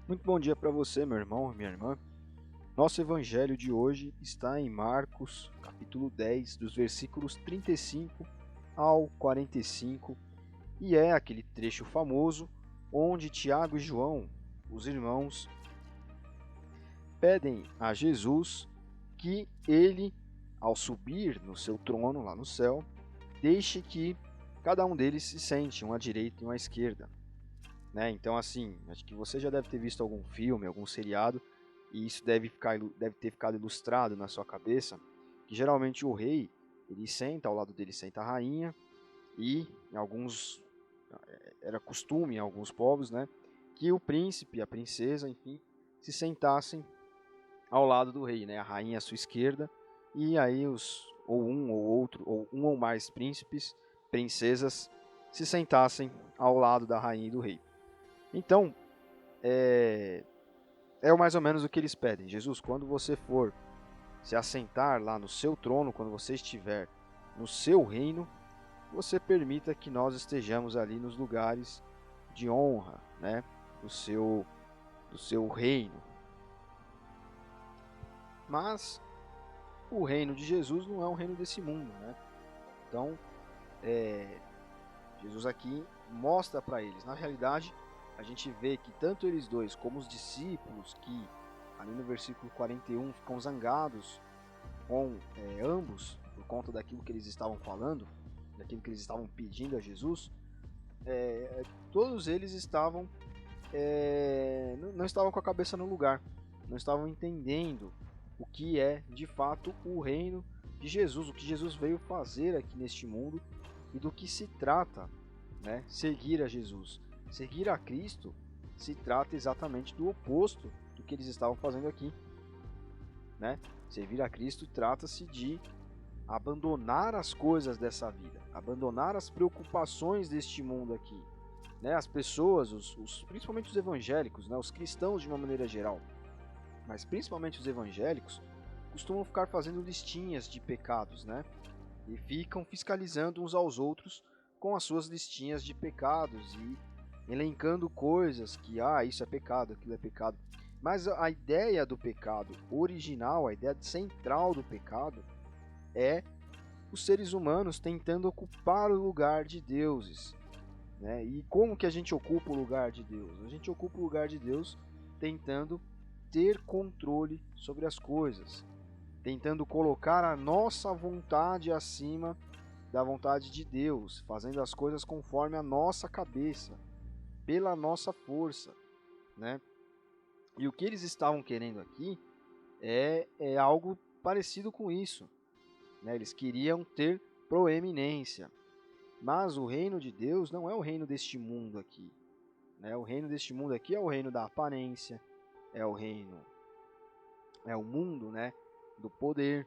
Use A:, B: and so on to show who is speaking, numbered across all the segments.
A: Muito bom dia para você, meu irmão e minha irmã. Nosso evangelho de hoje está em Marcos, capítulo 10, dos versículos 35 ao 45, e é aquele trecho famoso onde Tiago e João, os irmãos, pedem a Jesus que ele, ao subir no seu trono lá no céu, deixe que cada um deles se sente, um à direita e um à esquerda. Então, assim, acho que você já deve ter visto algum filme, algum seriado, e isso deve ter ficado ilustrado na sua cabeça, que geralmente o rei, ele senta, ao lado dele senta a rainha, e em alguns, era costume em alguns povos, né, que o príncipe, a princesa, enfim, se sentassem ao lado do rei, né, a rainha à sua esquerda, e aí ou um ou outro, ou um ou mais príncipes, princesas, se sentassem ao lado da rainha e do rei. Então, é mais ou menos o que eles pedem. Jesus, quando você for se assentar lá no seu trono, quando você estiver no seu reino, você permita que nós estejamos ali nos lugares de honra, né, do seu reino. Mas o reino de Jesus não é um reino desse mundo, né? Então, Jesus aqui mostra para eles. Na realidade, a gente vê que tanto eles dois como os discípulos, que ali no versículo 41 ficam zangados com ambos por conta daquilo que eles estavam falando, daquilo que eles estavam pedindo a Jesus, todos eles estavam não estavam com a cabeça no lugar, não estavam entendendo o que é de fato o reino de Jesus, o que Jesus veio fazer aqui neste mundo e do que se trata, né, seguir a Jesus. Seguir a Cristo se trata exatamente do oposto do que eles estavam fazendo aqui, né? Servir a Cristo trata-se de abandonar as coisas dessa vida, abandonar as preocupações deste mundo aqui, né? As pessoas, principalmente os evangélicos, né? Os cristãos de uma maneira geral, mas principalmente os evangélicos, costumam ficar fazendo listinhas de pecados, né? E ficam fiscalizando uns aos outros com as suas listinhas de pecados e elencando coisas que, isso é pecado, aquilo é pecado. Mas a ideia do pecado original, a ideia central do pecado é os seres humanos tentando ocupar o lugar de deuses, né? E como que a gente ocupa o lugar de Deus? A gente ocupa o lugar de Deus tentando ter controle sobre as coisas, tentando colocar a nossa vontade acima da vontade de Deus, fazendo as coisas conforme a nossa cabeça, pela nossa força, né? E o que eles estavam querendo aqui é algo parecido com isso, né? Eles queriam ter proeminência, mas o reino de Deus não é o reino deste mundo aqui, né? O reino deste mundo aqui é o reino da aparência, é o mundo, né, do poder,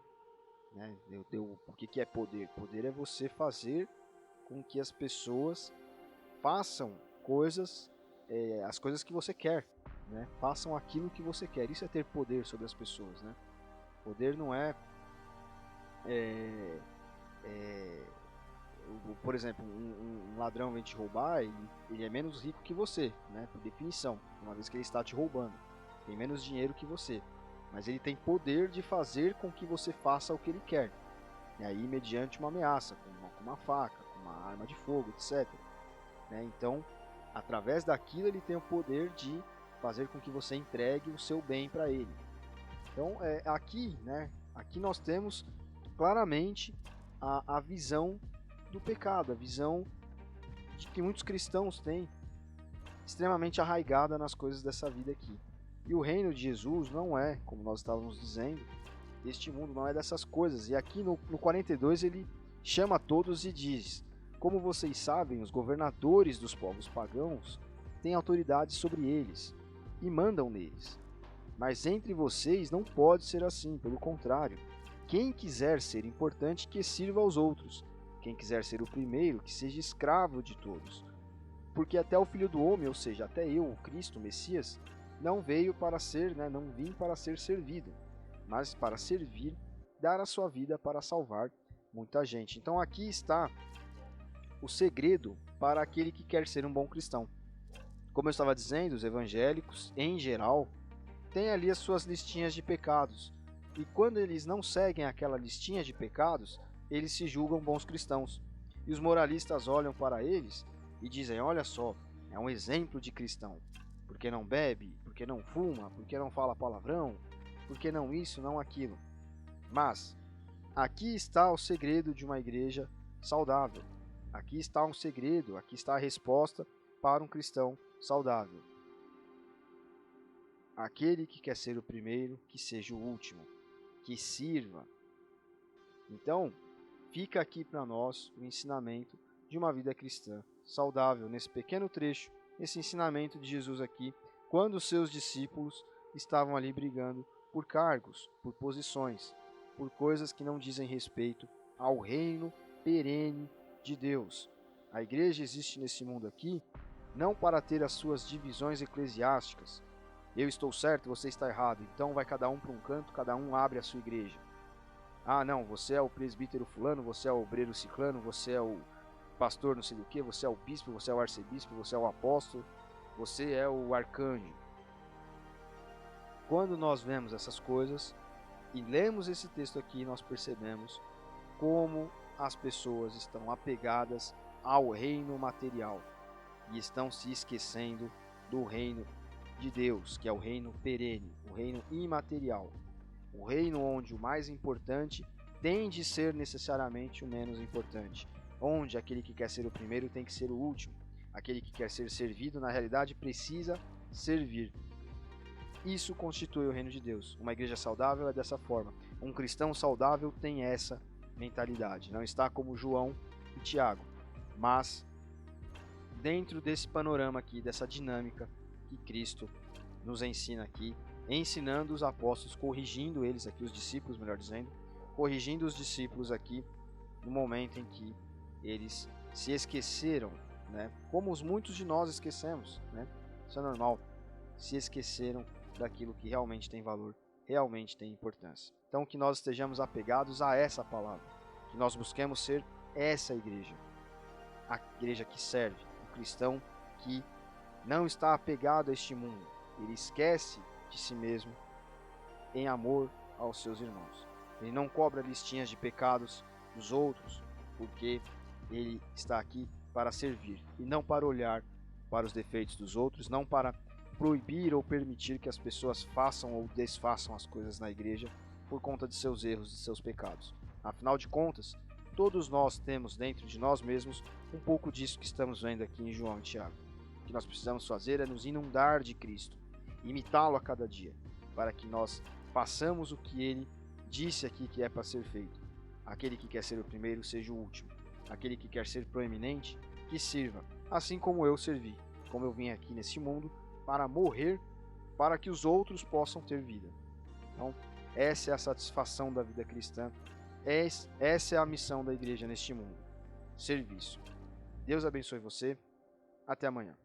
A: né? O que é poder? Poder é você fazer com que as pessoas façam as coisas que você quer, né? Façam aquilo que você quer. Isso é ter poder sobre as pessoas, né? Poder não é, é, é por exemplo, um ladrão vem te roubar e ele é menos rico que você, né? Por definição, uma vez que ele está te roubando, tem menos dinheiro que você, mas ele tem poder de fazer com que você faça o que ele quer. E aí, mediante uma ameaça, com uma faca, com uma arma de fogo, etc. Né? Então, através daquilo, ele tem o poder de fazer com que você entregue o seu bem para ele. Então, aqui, né, aqui nós temos claramente a visão do pecado, a visão de que muitos cristãos têm, extremamente arraigada nas coisas dessa vida aqui. E o reino de Jesus não é, como nós estávamos dizendo, este mundo não é dessas coisas. E aqui no 42 ele chama todos e diz: como vocês sabem, os governadores dos povos pagãos têm autoridade sobre eles e mandam neles. Mas entre vocês não pode ser assim, pelo contrário. Quem quiser ser importante, que sirva aos outros. Quem quiser ser o primeiro, que seja escravo de todos. Porque até o Filho do Homem, ou seja, até eu, o Cristo, o Messias, não veio para ser, né, não vim para ser servido, mas para servir, dar a sua vida para salvar muita gente. Então aqui está o segredo para aquele que quer ser um bom cristão. Como eu estava dizendo, os evangélicos, em geral, têm ali as suas listinhas de pecados. E quando eles não seguem aquela listinha de pecados, eles se julgam bons cristãos. E os moralistas olham para eles e dizem: olha só, é um exemplo de cristão. Porque não bebe, porque não fuma, porque não fala palavrão, porque não isso, não aquilo. Mas aqui está o segredo de uma igreja saudável. Aqui está um segredo, aqui está a resposta para um cristão saudável. Aquele que quer ser o primeiro, que seja o último, que sirva. Então, fica aqui para nós o ensinamento de uma vida cristã saudável, nesse pequeno trecho, esse ensinamento de Jesus aqui, quando os seus discípulos estavam ali brigando por cargos, por posições, por coisas que não dizem respeito ao reino perene de Deus. A igreja existe nesse mundo aqui não para ter as suas divisões eclesiásticas. Eu estou certo, você está errado, então vai cada um para um canto, cada um abre a sua igreja. Ah, não, você é o presbítero fulano, você é o obreiro ciclano, você é o pastor não sei do que, você é o bispo, você é o arcebispo, você é o apóstolo, você é o arcanjo. Quando nós vemos essas coisas e lemos esse texto aqui, nós percebemos como as pessoas estão apegadas ao reino material e estão se esquecendo do reino de Deus, que é o reino perene, o reino imaterial, o reino onde o mais importante tem de ser necessariamente o menos importante, onde aquele que quer ser o primeiro tem que ser o último, aquele que quer ser servido na realidade precisa servir. Isso constitui o reino de Deus. Uma igreja saudável é dessa forma. Um cristão saudável tem essa mentalidade. Não está como João e Tiago, mas dentro desse panorama aqui, dessa dinâmica que Cristo nos ensina aqui, ensinando os apóstolos, corrigindo eles aqui, os discípulos, melhor dizendo, corrigindo os discípulos aqui no momento em que eles se esqueceram, né? Como muitos de nós esquecemos, né? Isso é normal. Se esqueceram daquilo que realmente tem valor, realmente tem importância. Então que nós estejamos apegados a essa palavra, que nós busquemos ser essa igreja, a igreja que serve, o cristão que não está apegado a este mundo, ele esquece de si mesmo em amor aos seus irmãos. Ele não cobra listinhas de pecados dos outros, porque ele está aqui para servir e não para olhar para os defeitos dos outros, não para proibir ou permitir que as pessoas façam ou desfaçam as coisas na igreja por conta de seus erros e seus pecados. Afinal de contas, todos nós temos dentro de nós mesmos um pouco disso que estamos vendo aqui em João e Tiago. O que nós precisamos fazer é nos inundar de Cristo, imitá-lo a cada dia, para que nós façamos o que ele disse aqui que é para ser feito. Aquele que quer ser o primeiro, seja o último. Aquele que quer ser proeminente, que sirva, assim como eu servi, como eu vim aqui nesse mundo para morrer, para que os outros possam ter vida. Então, essa é a satisfação da vida cristã, essa é a missão da igreja neste mundo, serviço. Deus abençoe você, até amanhã.